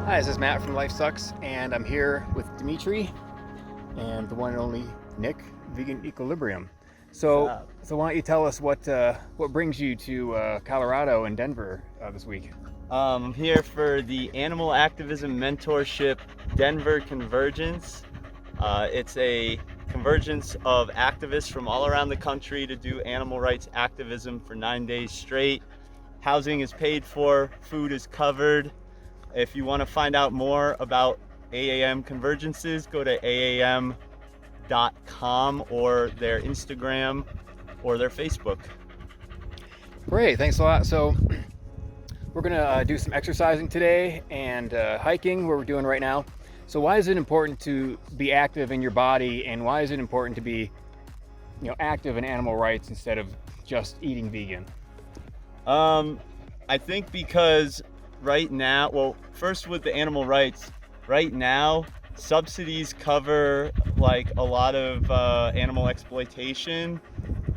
Hi, this is Matt from Life Sucks, and I'm here with Dimitri and the one and only Nick, Vegan Equilibrium. So why don't you tell us what brings you to Colorado and Denver this week? I'm here for the Animal Activism Mentorship Denver Convergence. It's a convergence of activists from all around the country to do animal rights activism for 9 days straight. Housing is paid for, food is covered. If you want to find out more about AAM Convergences, go to aam.com or their Instagram or their Facebook. Great, thanks a lot. So we're gonna do some exercising today and hiking, what we're doing right now. So why is it important to be active in your body, and why is it important to be, active in animal rights instead of just eating vegan? I think because right now, well, first with the animal rights, right now subsidies cover like a lot of animal exploitation,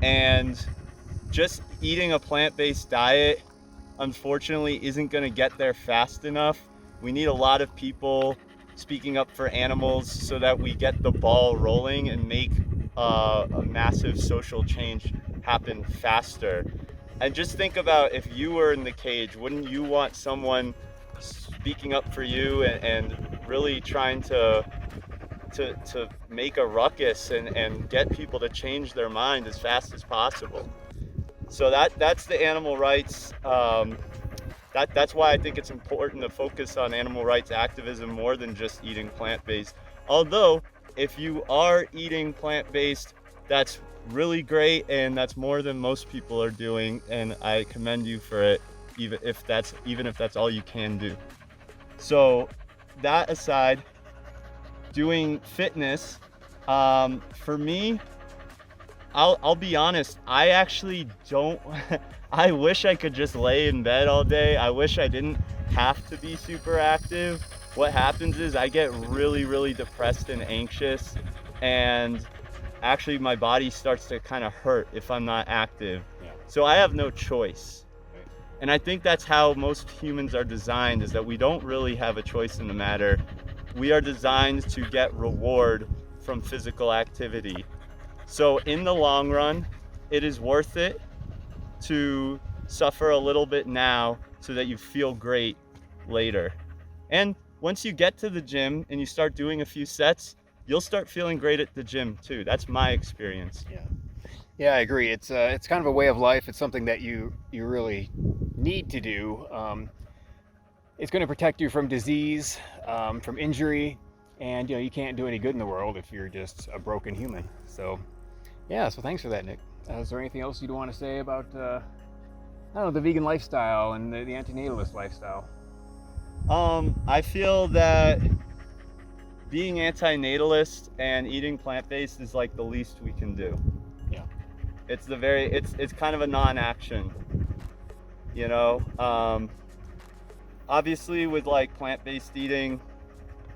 and just eating a plant-based diet unfortunately isn't going to get there fast enough. We need a lot of people speaking up for animals so that we get the ball rolling and make a massive social change happen faster. And just think about, if you were in the cage, wouldn't you want someone speaking up for you and really trying to make a ruckus and get people to change their mind as fast as possible? So that's the animal rights. That's why I think it's important to focus on animal rights activism more than just eating plant-based. Although, if you are eating plant-based, that's really great, and that's more than most people are doing, and I commend you for it, even if that's all you can do. So that aside, doing fitness, for me, I'll be honest, I actually don't I wish I could just lay in bed all day. I wish I didn't have to be super active. What happens is I get really depressed and anxious, and actually my body starts to kind of hurt if I'm not active. Yeah. So I have no choice. And I think that's how most humans are designed, is that we don't really have a choice in the matter. We are designed to get reward from physical activity. So in the long run, it is worth it to suffer a little bit now so that you feel great later. And once you get to the gym and you start doing a few sets, you'll start feeling great at the gym too. That's my experience. Yeah, I agree. It's kind of a way of life. It's something that you really need to do. It's going to protect you from disease, from injury, and you can't do any good in the world if you're just a broken human. So thanks for that, Nick. Is there anything else you'd want to say about I don't know, the vegan lifestyle and the antinatalist lifestyle? I feel that being antinatalist and eating plant-based is like the least we can do. Yeah. It's kind of a non-action. Obviously with like plant-based eating,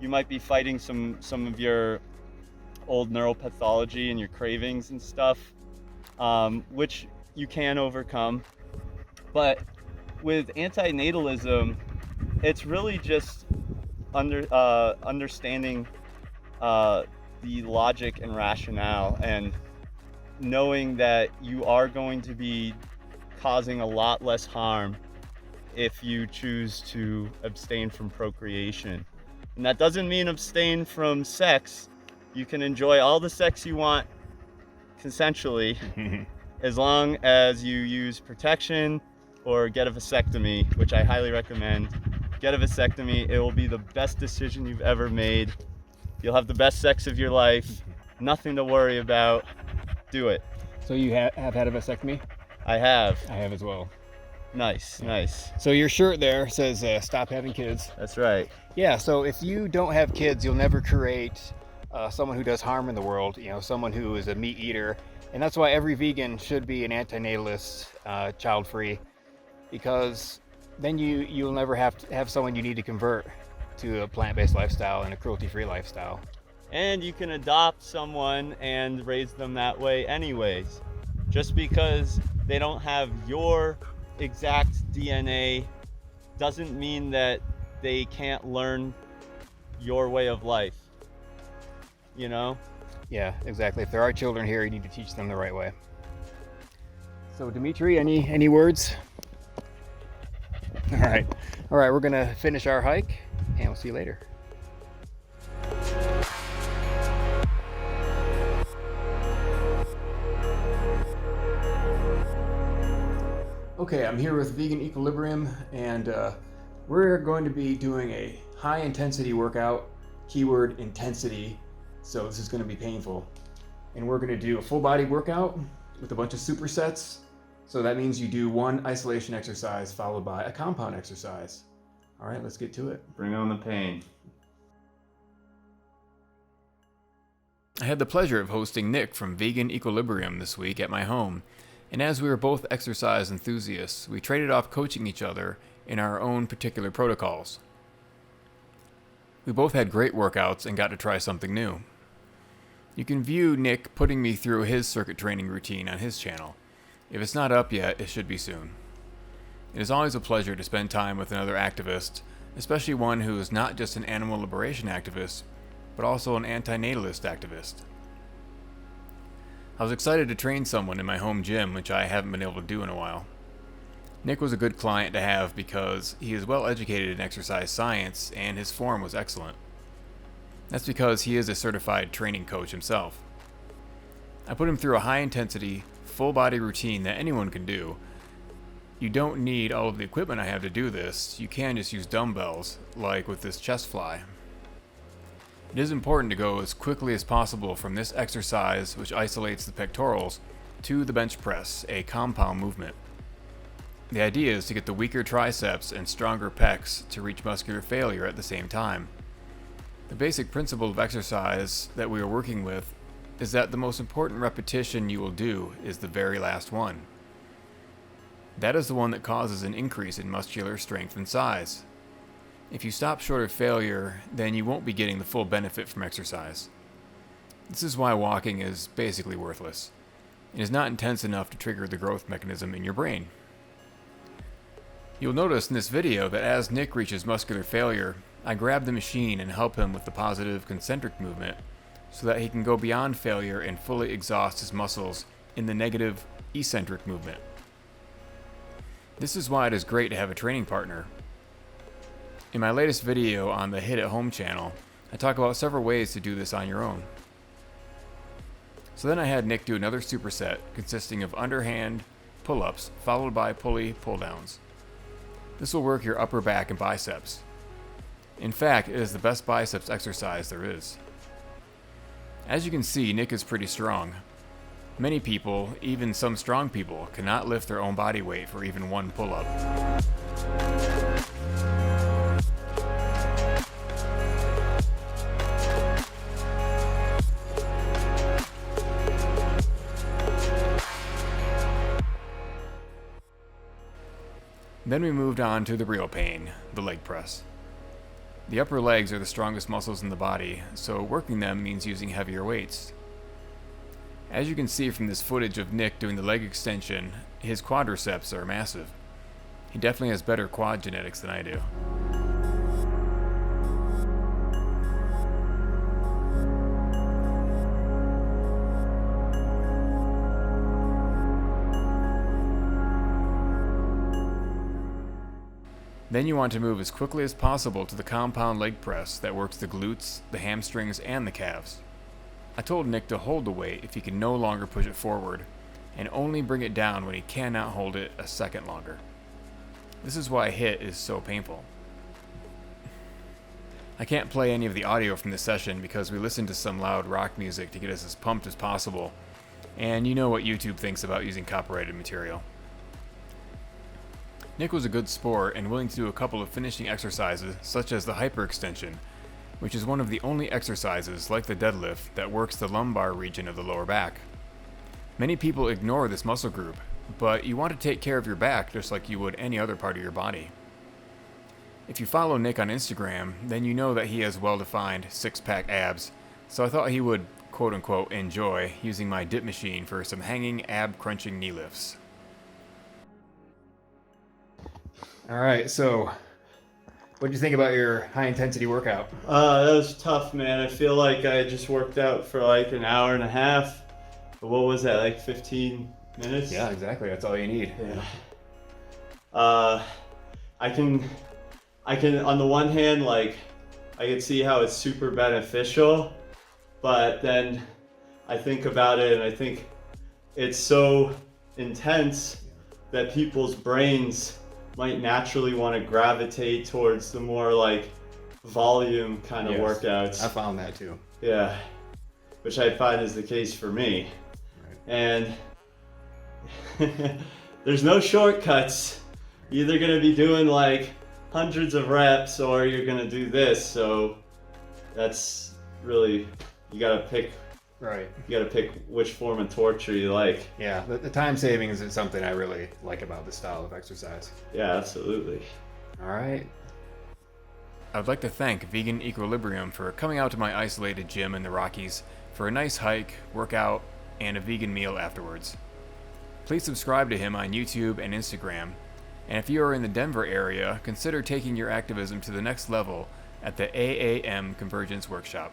you might be fighting some of your old neuropathology and your cravings and stuff, which you can overcome. But with antinatalism, it's really just understanding the logic and rationale, and knowing that you are going to be causing a lot less harm if you choose to abstain from procreation. And that doesn't mean abstain from sex. You can enjoy all the sex you want consensually as long as you use protection or get a vasectomy, which I highly recommend. Get a vasectomy. It will be the best decision you've ever made. You'll have the best sex of your life. Nothing to worry about. Do it. So you have had a vasectomy? I have. I have as well. Nice. So your shirt there says stop having kids. That's right. Yeah, so if you don't have kids, you'll never create someone who does harm in the world, someone who is a meat eater. And that's why every vegan should be an antinatalist, child-free, because then you'll never have to have someone you need to convert to a plant-based lifestyle and a cruelty-free lifestyle. And you can adopt someone and raise them that way anyways. Just because they don't have your exact DNA doesn't mean that they can't learn your way of life, you know? Yeah, exactly. If there are children here, you need to teach them the right way. So Dimitri, any words? All right. All right, we're gonna finish our hike and we'll see you later. Okay, I'm here with Vegan Equilibrium, and we're going to be doing a high intensity workout, keyword intensity, so this is going to be painful. And we're going to do a full body workout with a bunch of supersets. So that means you do one isolation exercise followed by a compound exercise. All right, let's get to it. Bring on the pain. I had the pleasure of hosting Nick from Vegan Equilibrium this week at my home. And as we were both exercise enthusiasts, we traded off coaching each other in our own particular protocols. We both had great workouts and got to try something new. You can view Nick putting me through his circuit training routine on his channel. If it's not up yet, it should be soon. It is always a pleasure to spend time with another activist, especially one who is not just an animal liberation activist, but also an antinatalist activist. I was excited to train someone in my home gym, which I haven't been able to do in a while. Nick was a good client to have because he is well educated in exercise science and his form was excellent. That's because he is a certified training coach himself. I put him through a high intensity, full body routine that anyone can do. You don't need all of the equipment I have to do this. You can just use dumbbells, like with this chest fly. It is important to go as quickly as possible from this exercise, which isolates the pectorals, to the bench press, a compound movement. The idea is to get the weaker triceps and stronger pecs to reach muscular failure at the same time. The basic principle of exercise that we are working with is that the most important repetition you will do is the very last one. That is the one that causes an increase in muscular strength and size. If you stop short of failure, then you won't be getting the full benefit from exercise. This is why walking is basically worthless. It is not intense enough to trigger the growth mechanism in your brain. You'll notice in this video that as Nick reaches muscular failure, I grab the machine and help him with the positive concentric movement so that he can go beyond failure and fully exhaust his muscles in the negative eccentric movement. This is why it is great to have a training partner. In my latest video on the Hit at Home channel, I talk about several ways to do this on your own. So then I had Nick do another superset consisting of underhand pull-ups followed by pulley pull-downs. This will work your upper back and biceps. In fact, it is the best biceps exercise there is. As you can see, Nick is pretty strong. Many people, even some strong people, cannot lift their own body weight for even one pull-up. Then we moved on to the real pain, the leg press. The upper legs are the strongest muscles in the body, so working them means using heavier weights. As you can see from this footage of Nick doing the leg extension, his quadriceps are massive. He definitely has better quad genetics than I do. Then you want to move as quickly as possible to the compound leg press that works the glutes, the hamstrings, and the calves. I told Nick to hold the weight if he can no longer push it forward, and only bring it down when he cannot hold it a second longer. This is why HIIT is so painful. I can't play any of the audio from this session because we listened to some loud rock music to get us as pumped as possible, and you know what YouTube thinks about using copyrighted material. Nick was a good sport and willing to do a couple of finishing exercises such as the hyperextension, which is one of the only exercises like the deadlift that works the lumbar region of the lower back. Many people ignore this muscle group, but you want to take care of your back just like you would any other part of your body. If you follow Nick on Instagram, then you know that he has well-defined six-pack abs, so I thought he would quote-unquote enjoy using my dip machine for some hanging ab-crunching knee lifts. All right, so What do you think about your high intensity workout? That was tough, man. I feel like I just worked out for like an hour and a half. But what was that, like 15 minutes? Yeah, exactly. That's all you need. Yeah. I can, on the one hand, like, I can see how it's super beneficial, but then I think about it and I think it's so intense that people's brains might naturally want to gravitate towards the more like volume kind of workouts. I found that too. Yeah, which I find is the case for me. Right. And there's no shortcuts. You're either gonna be doing like hundreds of reps or you're gonna do this. So that's really, you gotta pick. Right. You gotta pick which form of torture you like. Yeah, the time savings is something I really like about this style of exercise. Yeah, absolutely. All right. I would like to thank Vegan Equilibrium for coming out to my isolated gym in the Rockies for a nice hike, workout, and a vegan meal afterwards. Please subscribe to him on YouTube and Instagram. And if you are in the Denver area, consider taking your activism to the next level at the AAM Convergence Workshop.